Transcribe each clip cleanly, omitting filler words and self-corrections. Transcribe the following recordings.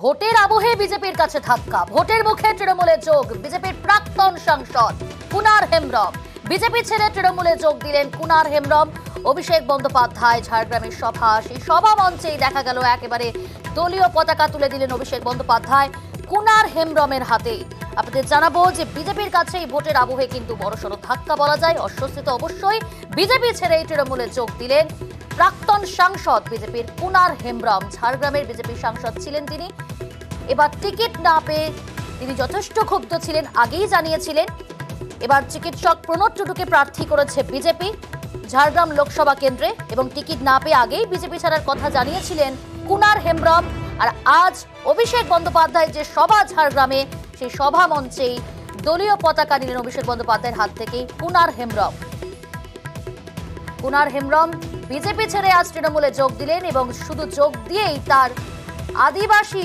ভোটের আবহে বিজেপির কাছে ধাক্কা, ভোটের মুখে তৃণমূলে যোগ বিজেপির প্রাক্তন সাংসদ কুনার হেমব্রম। বিজেপি ছেড়ে তৃণমূলে যোগ দিলেন কুনার হেমব্রম। অভিষেক বন্দ্যোপাধ্যায় ঝাড়গ্রামের সভা, সেই সভা মঞ্চেই দেখা গেল একেবারে দলীয় পতাকা তুলে দিলেন অভিষেক বন্দ্যোপাধ্যায় কুনার হেমব্রমের হাতেই। আপনাদের জানাবো যে বিজেপির কাছে এই ভোটের আবহে কিন্তু বড়সড় ধাক্কা বলা যায়। অস্বস্তি তো অবশ্যই। বিজেপি ছেড়ে তৃণমূলে যোগ দিলেন প্রাক্তন সাংসদ বিজেপির কুনার হেমব্রম। ঝাড়গ্রামের বিজেপি সাংসদ ছিলেন তিনি। এবার টিকিট না পেয়ে তিনি যথেষ্ট ক্ষুব্ধ ছিলেন, আগেই জানিয়েছিলেন। এবার চিকিৎসক প্রণব টুডুকে প্রার্থী করেছে বিজেপি ঝাড়গ্রাম লোকসভা কেন্দ্রে, এবং টিকিট না পেয়ে আগেই বিজেপি ছাড়ার কথা জানিয়েছিলেন কুনার হেমব্রম। আর আজ অভিষেক বন্দ্যোপাধ্যায় যে সভা ঝাড়গ্রামে, সেই সভা মঞ্চেই দলীয় পতাকা নিলেন অভিষেক বন্দ্যোপাধ্যায়ের হাত থেকেই কুনার হেমব্রম। কুনার হেমব্রম বিজেপি ছেড়ে আজ তৃণমূলে যোগ দিলেন, এবং শুধু যোগ দিয়েই তার আদিবাসী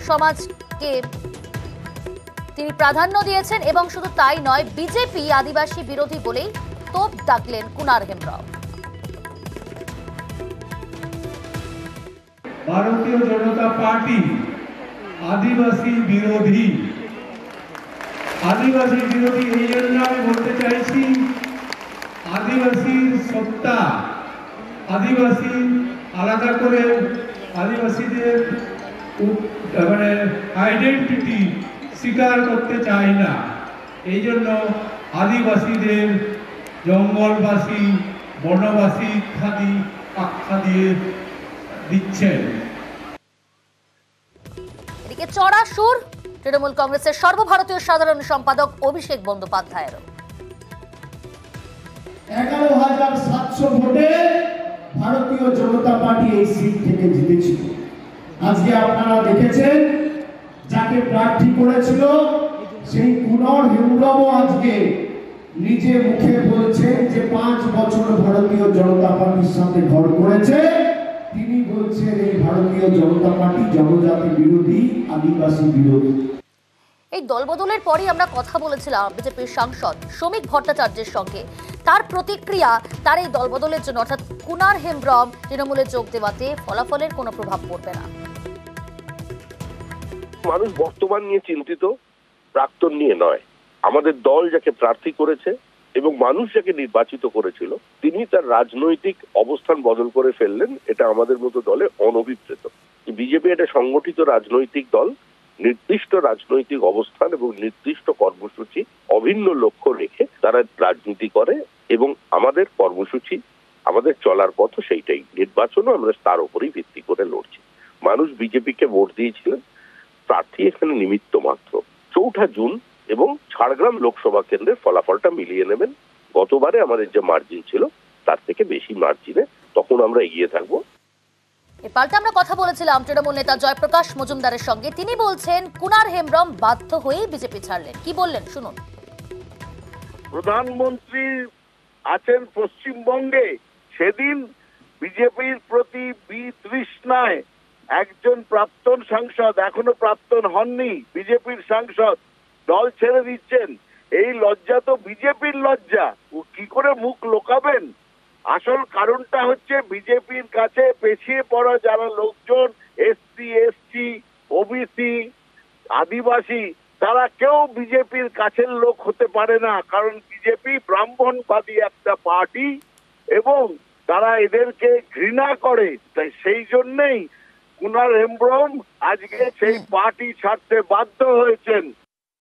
সমাজকে তিনি প্রাধান্য দিয়েছেন, এবং শুধু তাই নয়, বিজেপি আদিবাসী বিরোধী বলেই তোপ দাগলেন কুনার হেমব্রম। ভারতীয় জনতা পার্টি আদিবাসী বিরোধী। আদিবাসী বিরোধী এই জন্য আমি বলতে চাইছি, আদিবাসীর সত্তা, আদিবাসী আলাদা করে আদিবাসীদের মানে আইডেন্টিটি স্বীকার করতে চাই না। এই জন্য আদিবাসীদের জঙ্গলবাসী, বনবাসী ইত্যাদি আখ্যা দিয়ে দিচ্ছেন। এদিকে চড়া সুর তৃণমূল কংগ্রেসের সর্বভারতীয় সাধারণ সম্পাদক অভিষেক বন্দ্যোপাধ্যায়েরও। 11,700 ভোটে ভারতীয় জনতা পার্টি এই সিট থেকে জিতেছিল। আজকে আপনারা দেখেছেন যাকে প্রার্থী করেছিল সেই কুনার হেমব্রম আজকে নিজে মুখে বলছেন যে 5 বছর ভারতীয় জনতা পার্টির সাথে ঘর করেছে। তিনি বলছেন এই ভারতীয় জনতা পার্টি জনজাতি বিরোধী, আদিবাসী বিরোধী। এই দলবদলের পরই আমরা কথা বলেছিলাম বিজেপির সাংসদ শ্রমিক ভট্টাচার্যের সঙ্গে। তার প্রতিক্রিয়া, তার এই দলবদলের জন্য অর্থাৎ কুনার হেমব্রম তৃণমূলে যোগ দেওয়াতে ফলাফলের কোনো প্রভাব পড়বে না। মানুষ বর্তমান নিয়ে চিন্তিত, প্রাক্তন নিয়ে নয়। আমাদের দল যাকে প্রার্থী করেছে এবং মানুষ যাকে নির্বাচিত করেছিল, তিনি তার রাজনৈতিক অবস্থান বদল করে ফেললেন। এটা আমাদের মতো দলে অনভিপ্রেত। বিজেপি একটা সংগঠিত রাজনৈতিক দল, নির্দিষ্ট রাজনৈতিক অবস্থান এবং নির্দিষ্ট কর্মসূচি, অভিন্ন লক্ষ্য রেখে তারা রাজনীতি করে, এবং আমাদের কর্মসূচি, আমাদের চলার পথ সেইটাই। নির্বাচনও আমরা তার উপরেই ভিত্তি করে লড়ছি। মানুষ বিজেপিকে ভোট দিয়েছিলেন, প্রার্থী এখানে নিমিত্ত মাত্র। 4 জুন এবং ঝাড়গ্রাম লোকসভা কেন্দ্রের ফলাফলটা মিলিয়ে নেবেন। গতবারে আমাদের যে মার্জিন ছিল তার থেকে বেশি মার্জিনে তখন আমরা এগিয়ে থাকবো। পাল্টা আমরা কথা বলেছিলাম তৃণমূল নেতা জয়প্রকাশ মজুমদারের সঙ্গে। তিনি বলছেন কুনার হেমব্রম বাধ্য হয়েই বিজেপি ছাড়লেন। কি বললেন শুনুন। প্রধানমন্ত্রী আছেন পশ্চিমবঙ্গে, সেদিন বিজেপির প্রতি বিতৃষ্ণায় একজন প্রাক্তন সাংসদ, এখনো প্রাক্তন হননি, বিজেপির সাংসদ দল ছেড়ে দিচ্ছেন। এই লজ্জা তো বিজেপির লজ্জা। ও কি করে মুখ লোকাবেন? আসল কারণটা হচ্ছে বিজেপির কাছে পেছিয়ে পড়া যারা লোকজন, এসসি, এসটি, ওবিসি, আদিবাসী, তারা কেউ বিজেপির কাছের লোক হতে পারে না। কারণ বিজেপি ব্রাহ্মণবাদী একটা পার্টি এবং তারা এদেরকে ঘৃণা করে। তাই সেই জন্যই কুনার হেমব্রম আজকে সেই পার্টি ছাড়তে বাধ্য হয়েছেন।